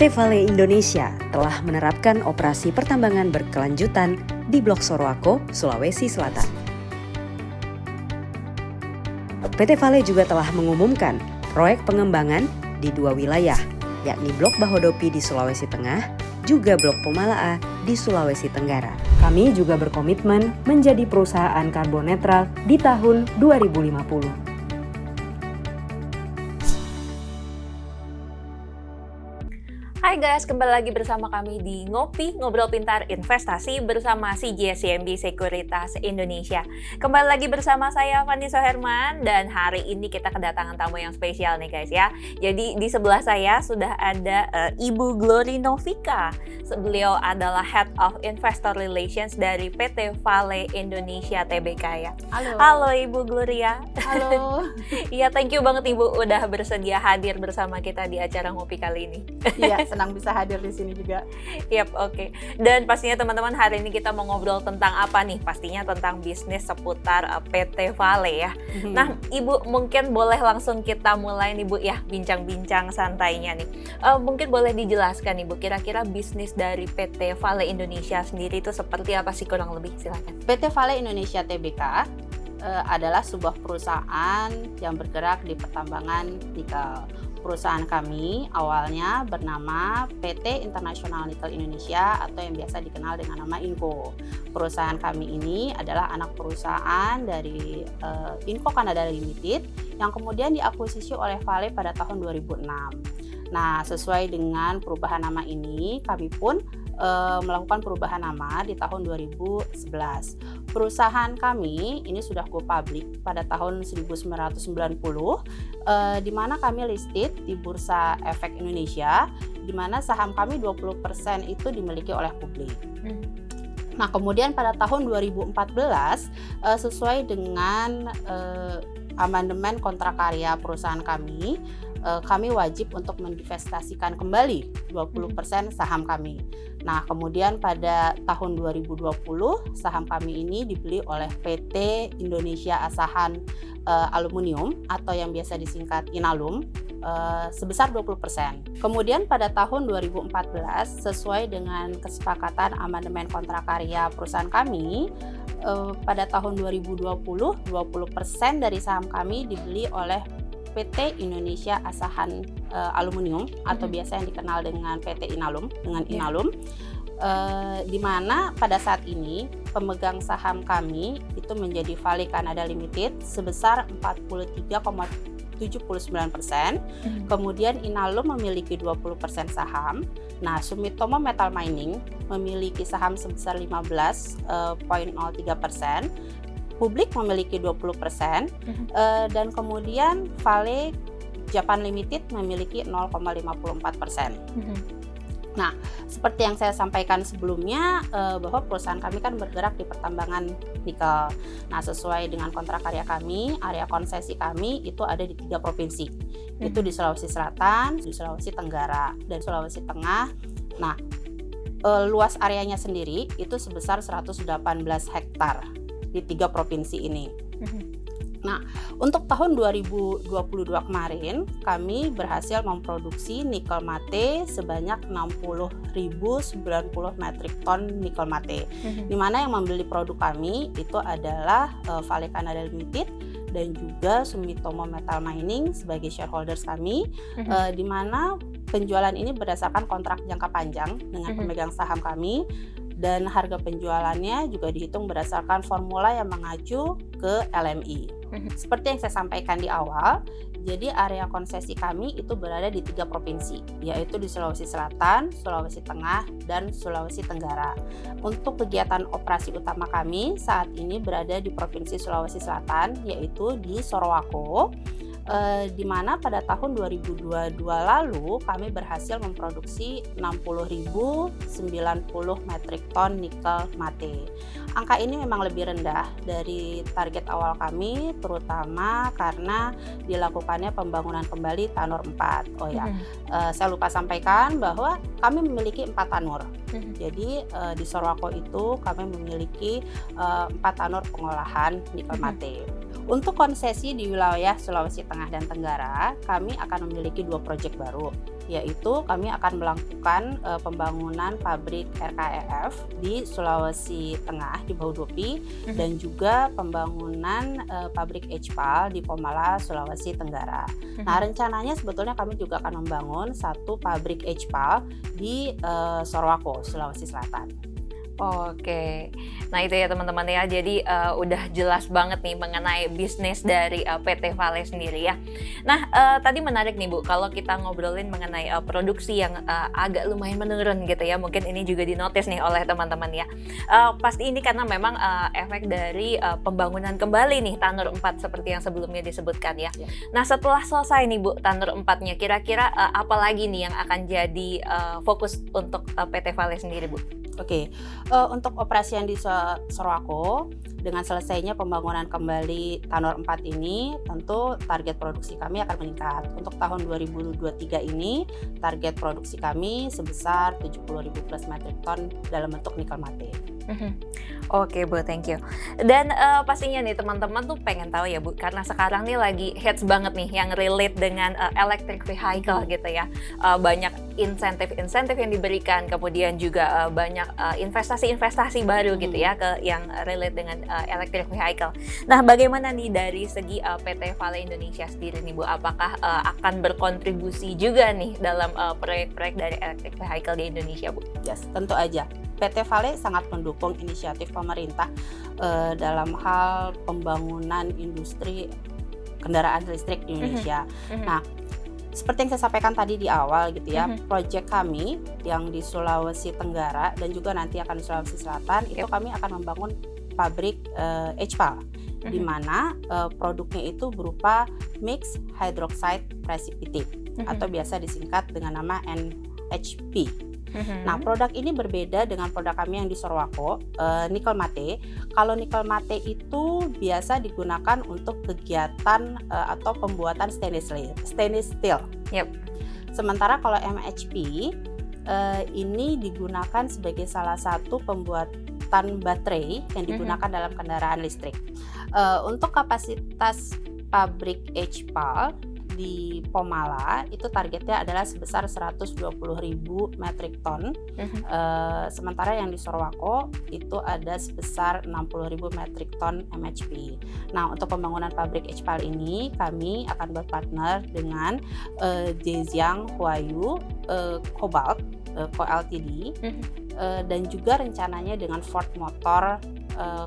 PT Vale Indonesia telah menerapkan operasi pertambangan berkelanjutan di Blok Sorowako, Sulawesi Selatan. PT Vale juga telah mengumumkan proyek pengembangan di 2 wilayah, yakni Blok Bahodopi di Sulawesi Tengah, juga Blok Pomalaa di Sulawesi Tenggara. Kami juga berkomitmen menjadi perusahaan karbon netral di tahun 2050. Hai guys, kembali lagi bersama kami di Ngopi, Ngobrol Pintar Investasi bersama CGS-CIMB Sekuritas Indonesia. Kembali lagi bersama saya Fanny Soherman dan hari ini kita kedatangan tamu yang spesial nih guys ya. Jadi di sebelah saya sudah ada Ibu Glory Novika. Beliau adalah Head of Investor Relations dari PT Vale Indonesia Tbk ya. Halo. Halo Ibu Gloria. Halo. Iya, thank you banget Ibu udah bersedia hadir bersama kita di acara Ngopi kali ini. Iya, senang bisa hadir di sini juga. Yap, oke. Dan pastinya teman-teman hari ini kita mau ngobrol tentang apa nih? Pastinya tentang bisnis seputar PT Vale ya. Nah, Ibu mungkin boleh langsung kita mulai nih Bu ya, bincang-bincang santainya nih. Mungkin boleh dijelaskan Ibu, kira-kira bisnis dari PT Vale Indonesia sendiri itu seperti apa sih kurang lebih? Silakan. PT Vale Indonesia Tbk adalah sebuah perusahaan yang bergerak di pertambangan nikel. Perusahaan kami awalnya bernama PT International Nickel Indonesia atau yang biasa dikenal dengan nama INCO. Perusahaan kami ini adalah anak perusahaan dari INCO Canada Limited yang kemudian diakuisisi oleh Vale pada tahun 2006. Nah, sesuai dengan perubahan nama ini, kami pun melakukan perubahan nama di tahun 2011. Perusahaan kami ini sudah go public pada tahun 1990, di mana kami listed di Bursa Efek Indonesia, di mana saham kami 20% itu dimiliki oleh publik. Nah, kemudian pada tahun 2014, sesuai dengan amandemen kontrak karya perusahaan kami wajib untuk mendivestasikan kembali 20% saham kami. Nah, kemudian pada tahun 2020 saham kami ini dibeli oleh PT Indonesia Asahan Aluminium atau yang biasa disingkat Inalum sebesar 20%. Kemudian pada tahun 2014 sesuai dengan kesepakatan amandemen kontrak karya perusahaan kami, pada tahun 2020 20% dari saham kami dibeli oleh PT Indonesia Asahan Aluminium atau biasa yang dikenal dengan PT Inalum, di mana pada saat ini pemegang saham kami itu menjadi Vale Canada Limited sebesar 43,79%. Kemudian Inalum memiliki 20% saham. Nah, Sumitomo Metal Mining memiliki saham sebesar 15,03%. Publik memiliki 20%, dan kemudian Vale Japan Limited memiliki 0,54%. Nah, seperti yang saya sampaikan sebelumnya, bahwa perusahaan kami kan bergerak di pertambangan nikel. Nah, sesuai dengan kontrak karya kami, area konsesi kami itu ada di 3 provinsi. Itu di Sulawesi Selatan, di Sulawesi Tenggara, dan Sulawesi Tengah. Nah, luas areanya sendiri itu sebesar 118 hektar di 3 provinsi ini. Nah, untuk tahun 2022 kemarin, kami berhasil memproduksi nikel mate sebanyak 60.090 metrik ton nikel mate. Di mana yang membeli produk kami itu adalah Vale Canada Limited dan juga Sumitomo Metal Mining sebagai shareholders kami, di mana penjualan ini berdasarkan kontrak jangka panjang dengan pemegang saham kami. Dan harga penjualannya juga dihitung berdasarkan formula yang mengacu ke LME. Seperti yang saya sampaikan di awal, jadi area konsesi kami itu berada di 3 provinsi, yaitu di Sulawesi Selatan, Sulawesi Tengah, dan Sulawesi Tenggara. Untuk kegiatan operasi utama kami saat ini berada di Provinsi Sulawesi Selatan, yaitu di Sorowako, di mana pada tahun 2022 lalu kami berhasil memproduksi 60.090 metrik ton nikel mate. Angka ini memang lebih rendah dari target awal kami, terutama karena dilakukannya pembangunan kembali Tanur 4. Saya lupa sampaikan bahwa kami memiliki 4 tanur. Jadi di Sorowako itu kami memiliki 4 tanur pengolahan nikel mate. Untuk konsesi di wilayah Sulawesi Tengah dan Tenggara, kami akan memiliki 2 proyek baru, yaitu kami akan melakukan pembangunan pabrik RKEF di Sulawesi Tengah di Bahodopi dan juga pembangunan pabrik HPAL di Pomala, Sulawesi Tenggara. Nah, rencananya sebetulnya kami juga akan membangun satu pabrik HPAL di Sorowako, Sulawesi Selatan. Oke, nah itu ya teman-teman ya, jadi udah jelas banget nih mengenai bisnis dari PT Vale sendiri ya. Nah tadi menarik nih Bu, kalau kita ngobrolin mengenai produksi yang agak lumayan menurun gitu ya, mungkin ini juga dinotis nih oleh teman-teman ya. Pasti ini karena memang efek dari pembangunan kembali nih Tanur 4 seperti yang sebelumnya disebutkan ya. Nah setelah selesai nih Bu Tanur 4-nya, kira-kira apa lagi nih yang akan jadi fokus untuk PT Vale sendiri Bu? Oke, untuk operasi yang di Sorowako, dengan selesainya pembangunan kembali Tanur 4 ini, tentu target produksi kami akan meningkat. Untuk tahun 2023 ini, target produksi kami sebesar 70.000 plus metric ton dalam bentuk nikel mate. Oke Bu, thank you. Dan pastinya nih teman-teman tuh pengen tahu ya Bu, karena sekarang nih lagi hits banget nih yang relate dengan electric vehicle gitu ya. Banyak insentif-insentif yang diberikan, kemudian juga banyak investasi-investasi baru gitu ya ke yang relate dengan electric vehicle. Nah, bagaimana nih dari segi PT Vale Indonesia sendiri nih Bu, apakah akan berkontribusi juga nih dalam proyek-proyek dari electric vehicle di Indonesia Bu? Yes, tentu aja. PT Vale sangat mendukung inisiatif pemerintah dalam hal pembangunan industri kendaraan listrik di Indonesia. Nah, seperti yang saya sampaikan tadi di awal gitu ya, proyek kami yang di Sulawesi Tenggara dan juga nanti akan di Sulawesi Selatan itu kami akan membangun pabrik HPAL di mana produknya itu berupa mixed hydroxide precipitate atau biasa disingkat dengan nama MHP. Nah, produk ini berbeda dengan produk kami yang di Sorowako, nikel mate. Kalau nikel mate itu biasa digunakan untuk kegiatan atau pembuatan stainless steel. Sementara kalau MHP ini digunakan sebagai salah satu pembuatan baterai yang digunakan dalam kendaraan listrik. Untuk kapasitas pabrik HPAL di Pomala itu targetnya adalah sebesar 120.000 metric ton. Sementara yang di Sorowako itu ada sebesar 60.000 metric ton MHP. Nah, untuk pembangunan pabrik HPAL ini kami akan berpartner dengan Zhejiang Huayu Cobalt Co Ltd dan juga rencananya dengan Ford Motor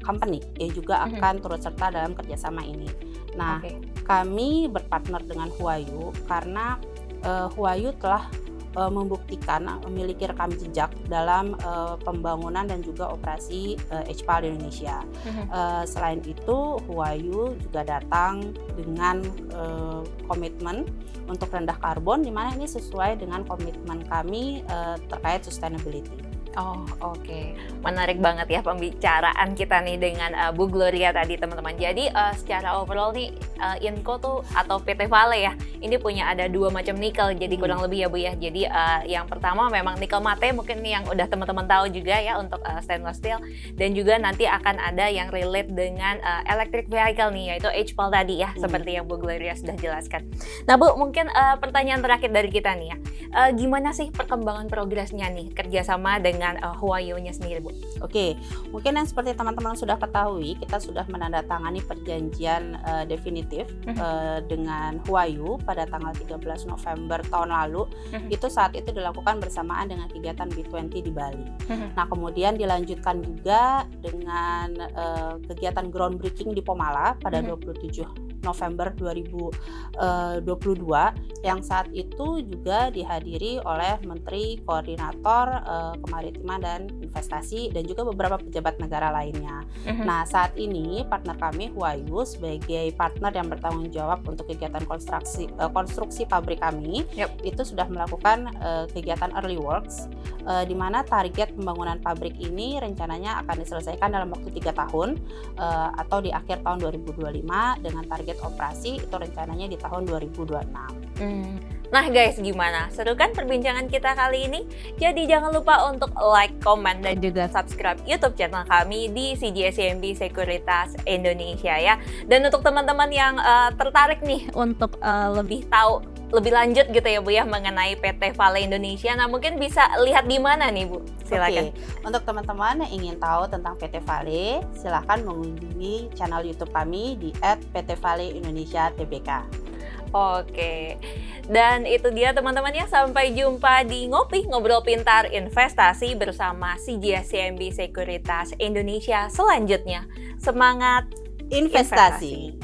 Company yang juga akan turut serta dalam kerjasama ini. Nah, kami berpartner dengan Huayu karena Huayu telah membuktikan memiliki rekam jejak dalam pembangunan dan juga operasi HPAL di Indonesia. Selain itu, Huayu juga datang dengan komitmen untuk rendah karbon, di mana ini sesuai dengan komitmen kami terkait sustainability. Oh, oke. Menarik banget ya pembicaraan kita nih dengan Bu Gloria tadi teman-teman. Jadi secara overall nih Inco tuh atau PT Vale ya, ini punya ada dua macam nikel. Jadi kurang lebih ya Bu ya. Jadi yang pertama memang nikel mate, mungkin nih yang udah teman-teman tahu juga ya untuk stainless steel. Dan juga nanti akan ada yang relate dengan electric vehicle nih, yaitu HPAL tadi ya, seperti yang Bu Gloria sudah jelaskan. Nah Bu, mungkin pertanyaan terakhir dari kita nih ya. Gimana sih perkembangan progresnya nih kerjasama dengan Huayu-nya sendiri Bu? Oke, mungkin yang seperti teman-teman sudah ketahui, kita sudah menandatangani perjanjian definitif dengan Huayu pada tanggal 13 November tahun lalu. Itu saat itu dilakukan bersamaan dengan kegiatan B20 di Bali. Nah, kemudian dilanjutkan juga dengan kegiatan groundbreaking di Pomala pada 27 November 2022 yang saat itu juga dihadiri oleh Menteri Koordinator Kemaritiman dan Investasi dan juga beberapa pejabat negara lainnya. Nah, saat ini partner kami Huayu sebagai partner yang bertanggung jawab untuk kegiatan konstruksi pabrik kami itu sudah melakukan kegiatan early works di mana target pembangunan pabrik ini rencananya akan diselesaikan dalam waktu 3 tahun atau di akhir tahun 2025 dengan target operasi itu rencananya di tahun 2026. Nah guys, gimana? Seru kan perbincangan kita kali ini? Jadi jangan lupa untuk like, comment, dan juga subscribe YouTube channel kami di CGSCMB Sekuritas Indonesia ya. Dan untuk teman-teman yang tertarik nih untuk lebih tahu lebih lanjut gitu ya Bu ya mengenai PT Vale Indonesia. Nah mungkin bisa lihat di mana nih Bu? Silakan. Oke, untuk teman-teman yang ingin tahu tentang PT Vale, silahkan mengunjungi channel YouTube kami di @pt-vale-indonesia-tbk. Oke, dan itu dia teman-teman ya, sampai jumpa di Ngopi Ngobrol Pintar Investasi bersama CGS CIMB Sekuritas Indonesia selanjutnya. Semangat Investasi.